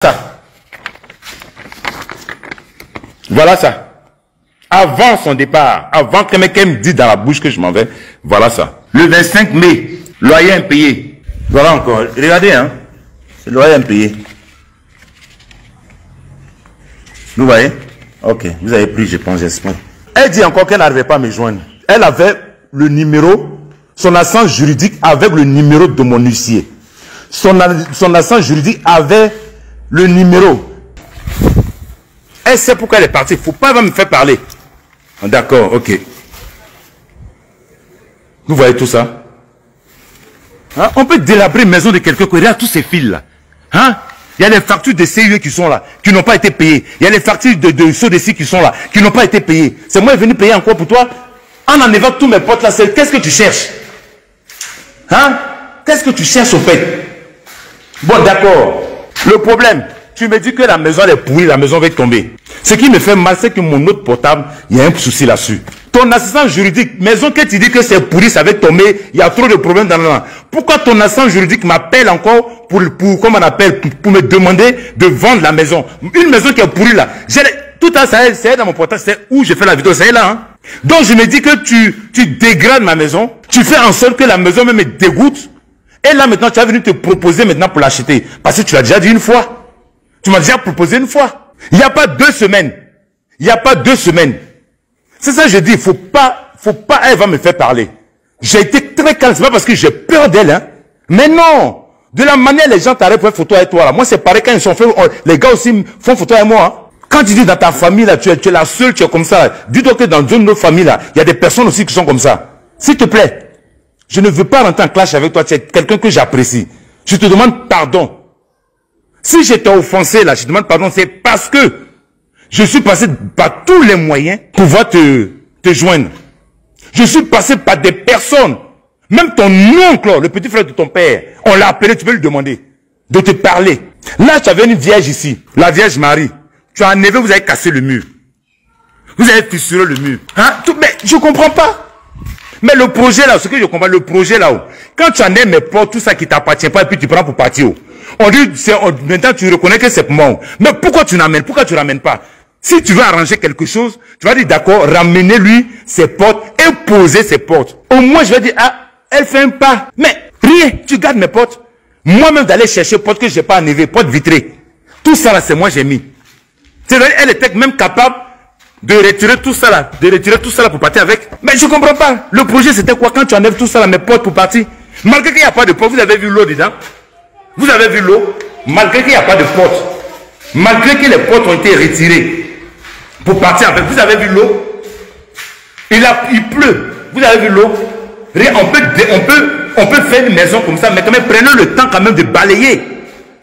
Ça. Voilà ça. Avant son départ, avant que quelqu'un me dise dans la bouche que je m'en vais, voilà ça. Le 25 mai, loyer impayé. Voilà encore. Regardez, hein. C'est loyer impayé. Vous voyez? Ok, vous avez pris, je pense, j'espère. Elle dit encore qu'elle n'arrivait pas à me joindre. Elle avait le numéro, son assistance juridique avec le numéro de mon huissier. Son assistance juridique avait le numéro. Elle sait pourquoi elle est partie. Il ne faut pas me faire parler. D'accord, ok. Vous voyez tout ça? Hein? On peut délabrer une maison de quelqu'un. Regarde tous ces fils là. Hein? Il y a les factures de CIE qui sont là, qui n'ont pas été payées. Il y a les factures de SODECI qui sont là, qui n'ont pas été payées. C'est moi qui est venu payer encore pour toi. En enlevant tous mes potes là, qu'est-ce que tu cherches? Hein? Qu'est-ce que tu cherches au fait? Bon, d'accord. Le problème, tu me dis que la maison elle est pourrie, la maison va tomber. Ce qui me fait mal, c'est que mon autre portable, il y a un souci là-dessus. Ton assistant juridique, maison que tu dis que c'est pourri, ça va tomber, il y a trop de problèmes dans le. Pourquoi ton assistant juridique m'appelle encore pour comment on appelle, pour me demander de vendre la maison? Une maison qui est pourrie là. Tout ça, c'est dans mon portable, c'est où j'ai fait la vidéo, c'est là. Hein? Donc je me dis que tu dégrades ma maison, tu fais en sorte que la maison même me dégoûte. Et là maintenant, tu as venu te proposer maintenant pour l'acheter. Parce que tu l'as déjà dit une fois. Tu m'as déjà proposé une fois. Il n'y a pas 2 semaines. Il n'y a pas 2 semaines. C'est ça que je dis, faut pas, elle va me faire parler. J'ai été très calme, c'est pas parce que j'ai peur d'elle, hein. Mais non! De la manière les gens t'arrêtent pour une photo avec toi, là. Moi, c'est pareil quand ils sont fait, les gars aussi font photo avec moi, hein. Quand tu dis dans ta famille, là, tu es la seule, tu es comme ça. Dis-toi que dans une autre famille, là, il y a des personnes aussi qui sont comme ça. S'il te plaît, je ne veux pas rentrer en clash avec toi, tu es quelqu'un que j'apprécie. Je te demande pardon. Si je t'ai offensé, là, je te demande pardon, c'est parce que je suis passé par tous les moyens pour pouvoir te joindre. Je suis passé par des personnes. Même ton oncle, le petit frère de ton père, on l'a appelé, tu peux lui demander de te parler. Là, tu avais une vierge ici, la Vierge Marie. Tu as enlevé, vous avez cassé le mur. Vous avez fissuré le mur. Hein? Mais je ne comprends pas. Mais le projet là, ce que je comprends, le projet là-haut, quand tu en es mes portes, tout ça qui t'appartient pas, et puis tu prends pour partir. On dit, maintenant tu reconnais que c'est pour moi. Mais pourquoi tu n'amènes, pourquoi tu ramènes pas? Si tu veux arranger quelque chose, tu vas dire d'accord, ramenez-lui ses portes et poser ses portes. Au moins je vais dire, ah, elle fait un pas. Mais rien, tu gardes mes portes. Moi-même d'aller chercher portes que je n'ai pas enlevées, portes vitrées. Tout ça là, c'est moi j'ai mis. C'est-à-dire, elle était même capable de retirer tout ça là, pour partir avec. Mais je ne comprends pas. Le projet c'était quoi quand tu enlèves tout ça là, mes portes pour partir? Malgré qu'il n'y a pas de porte, vous avez vu l'eau dedans? Vous avez vu l'eau? Malgré qu'il n'y a pas de porte, malgré que les portes ont été retirées pour partir avec, vous avez vu l'eau? Il pleut. Vous avez vu l'eau? On peut faire une maison comme ça, mais quand même prenez le temps quand même de balayer.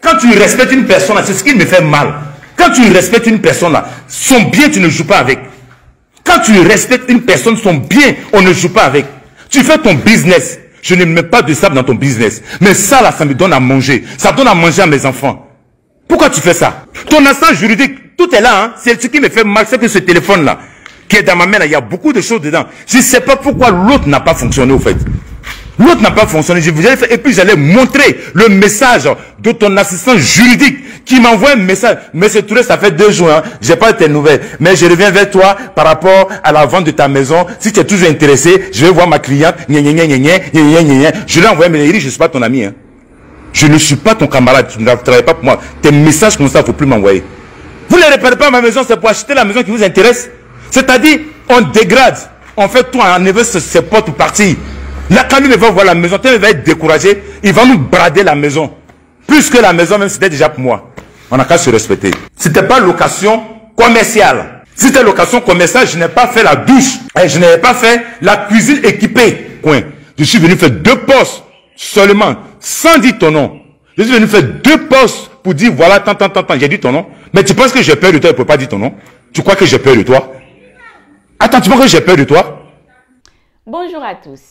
Quand tu respectes une personne, c'est ce qui me fait mal. Quand tu respectes une personne là, son bien tu ne joues pas avec. Quand tu respectes une personne, son bien, on ne joue pas avec. Tu fais ton business. Je ne mets pas de sable dans ton business. Mais ça là, ça me donne à manger. Ça donne à manger à mes enfants. Pourquoi tu fais ça? Ton instant juridique, tout est là. Hein? C'est ce qui me fait mal, c'est que ce téléphone là, qui est dans ma main là, il y a beaucoup de choses dedans. Je ne sais pas pourquoi l'autre n'a pas fonctionné au fait. L'autre n'a pas fonctionné. Je vous ai fait, et puis j'allais montrer le message de ton assistant juridique qui m'envoie un message. Monsieur Touré, ça fait 2 jours, hein, j'ai pas tes nouvelles. Mais je reviens vers toi par rapport à la vente de ta maison. Si tu es toujours intéressé, je vais voir ma cliente. Je lui ai envoyé, mais il dit, je ne suis pas ton ami. Hein. Je ne suis pas ton camarade. Tu ne travailles pas pour moi. Tes messages comme ça, il ne faut plus m'envoyer. Vous ne réparez pas ma maison, c'est pour acheter la maison qui vous intéresse. C'est-à-dire, on dégrade. On fait tout en enlever ses portes pour partir. Là, quand lui va voir la maison, il va être découragé, il va nous brader la maison. Plus que la maison, même c'était déjà pour moi. On n'a qu'à se respecter. C'était pas location commerciale. Si c'était location commerciale, je n'ai pas fait la douche. Et je n'avais pas fait la cuisine équipée. Coin. Je suis venu faire 2 postes seulement, sans dire ton nom. Je suis venu faire 2 postes pour dire, voilà, tant, j'ai dit ton nom. Mais tu penses que j'ai peur de toi, il ne peut pas dire ton nom? Tu crois que j'ai peur de toi? Attends, tu penses que j'ai peur de toi? Bonjour à tous.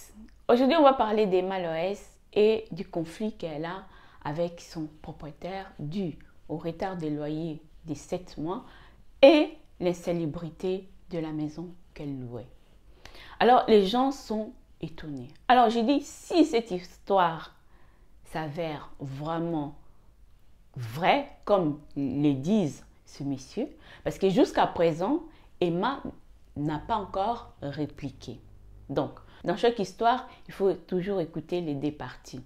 Aujourd'hui, on va parler d'Emma Loès et du conflit qu'elle a avec son propriétaire dû au retard des loyers des 7 mois et l'insalubrité de la maison qu'elle louait. Alors, les gens sont étonnés. Alors, j'ai dit, si cette histoire s'avère vraiment vrai, comme le disent ce monsieur, parce que jusqu'à présent, Emma n'a pas encore répliqué. Donc, dans chaque histoire, il faut toujours écouter les deux parties.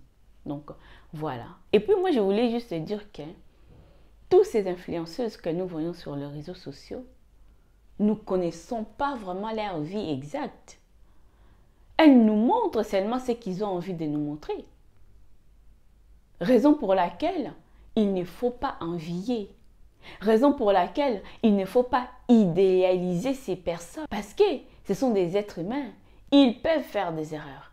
Donc, voilà. Et puis, moi, je voulais juste dire que toutes ces influenceuses que nous voyons sur les réseaux sociaux, nous ne connaissons pas vraiment leur vie exacte. Elles nous montrent seulement ce qu'ils ont envie de nous montrer. Raison pour laquelle il ne faut pas envier. Raison pour laquelle il ne faut pas idéaliser ces personnes. Parce que ce sont des êtres humains. Ils peuvent faire des erreurs.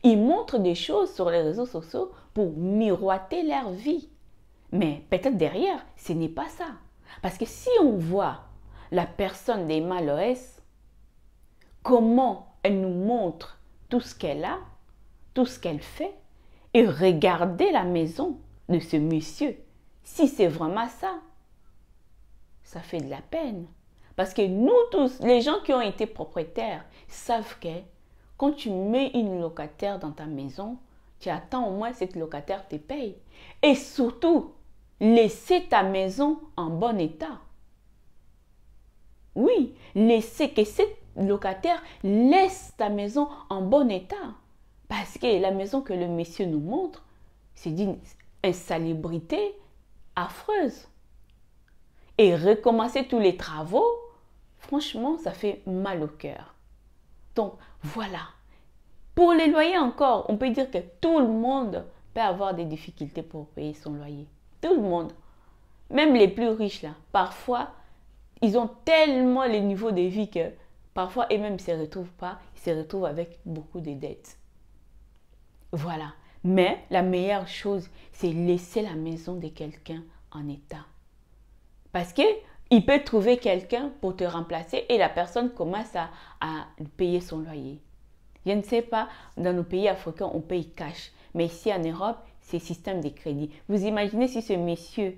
Ils montrent des choses sur les réseaux sociaux pour miroiter leur vie. Mais peut-être derrière, ce n'est pas ça. Parce que si on voit la personne d'Emma Loès, comment elle nous montre tout ce qu'elle a, tout ce qu'elle fait, et regardez la maison de ce monsieur. Si c'est vraiment ça, ça fait de la peine. Parce que nous tous, les gens qui ont été propriétaires, savent que quand tu mets une locataire dans ta maison, tu attends au moins que cette locataire te paye. Et surtout, laisser ta maison en bon état. Oui, laisser que cette locataire laisse ta maison en bon état. Parce que la maison que le monsieur nous montre, c'est d'une insalubrité affreuse. Et recommencer tous les travaux, franchement, ça fait mal au cœur. Donc, voilà. Pour les loyers encore, on peut dire que tout le monde peut avoir des difficultés pour payer son loyer. Tout le monde. Même les plus riches, là. Parfois, ils ont tellement les niveaux de vie que parfois, eux-mêmes ne se retrouvent pas. Ils se retrouvent avec beaucoup de dettes. Voilà. Mais la meilleure chose, c'est laisser la maison de quelqu'un en état. Parce qu'il peut trouver quelqu'un pour te remplacer et la personne commence à payer son loyer. Je ne sais pas, dans nos pays africains, on paye cash. Mais ici en Europe, c'est système de crédit. Vous imaginez si ce monsieur,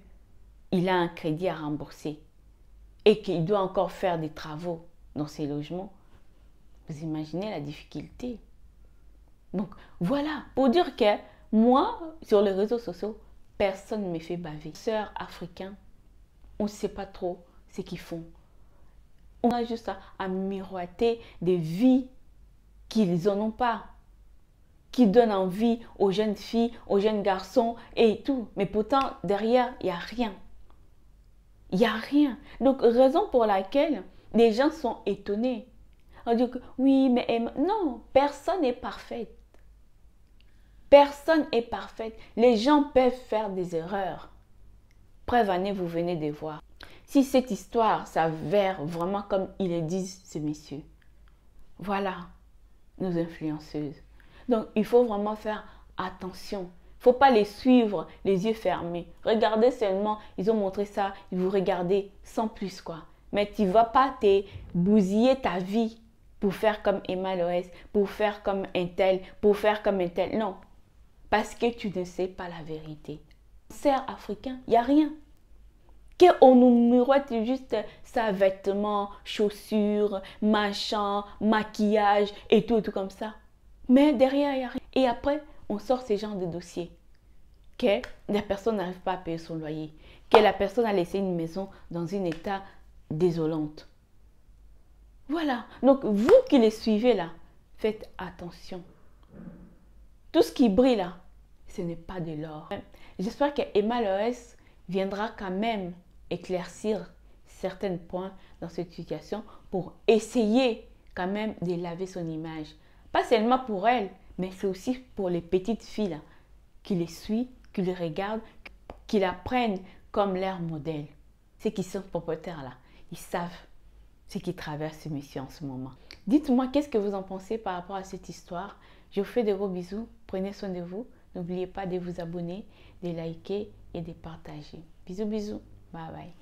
il a un crédit à rembourser et qu'il doit encore faire des travaux dans ses logements. Vous imaginez la difficulté. Donc voilà, pour dire que moi, sur les réseaux sociaux, personne ne me fait baver. Sœurs africains, on ne sait pas trop ce qu'ils font. On a juste à miroiter des vies qu'ils n'en ont pas, qui donnent envie aux jeunes filles, aux jeunes garçons et tout. Mais pourtant, derrière, il n'y a rien. Il n'y a rien. Donc, raison pour laquelle les gens sont étonnés. On dit que oui, mais non, personne n'est parfaite. Personne n'est parfaite. Les gens peuvent faire des erreurs. Preuve en est, vous venez de voir. Si cette histoire s'avère vraiment comme il le dit ce monsieur, voilà nos influenceuses. Donc, il faut vraiment faire attention. Il ne faut pas les suivre les yeux fermés. Regardez seulement, ils ont montré ça, vous regardez sans plus quoi. Mais tu ne vas pas te bousiller ta vie pour faire comme Emma Loès, pour faire comme un tel, pour faire comme un tel. Non, parce que tu ne sais pas la vérité. Sœurs africains, il n'y a rien. Qu'on nous miroite juste sa vêtements, chaussures, machin, maquillage et tout comme ça. Mais derrière, il n'y a rien. Et après, on sort ces genres de dossiers. Que la personne n'arrive pas à payer son loyer. Que la personne a laissé une maison dans un état désolante. Voilà. Donc, vous qui les suivez là, faites attention. Tout ce qui brille là, ce n'est pas de l'or. J'espère que Emma Loès viendra quand même éclaircir certains points dans cette situation pour essayer quand même de laver son image. Pas seulement pour elle, mais c'est aussi pour les petites filles là, qui les suivent, qui les regardent, qui la prennent comme leur modèle. Ceux qui sont propriétaires là, ils savent ce qui traverse ce monsieur en ce moment. Dites-moi qu'est-ce que vous en pensez par rapport à cette histoire. Je vous fais de gros bisous, prenez soin de vous. N'oubliez pas de vous abonner, de liker et de partager. Bisous, bisous. Bye bye.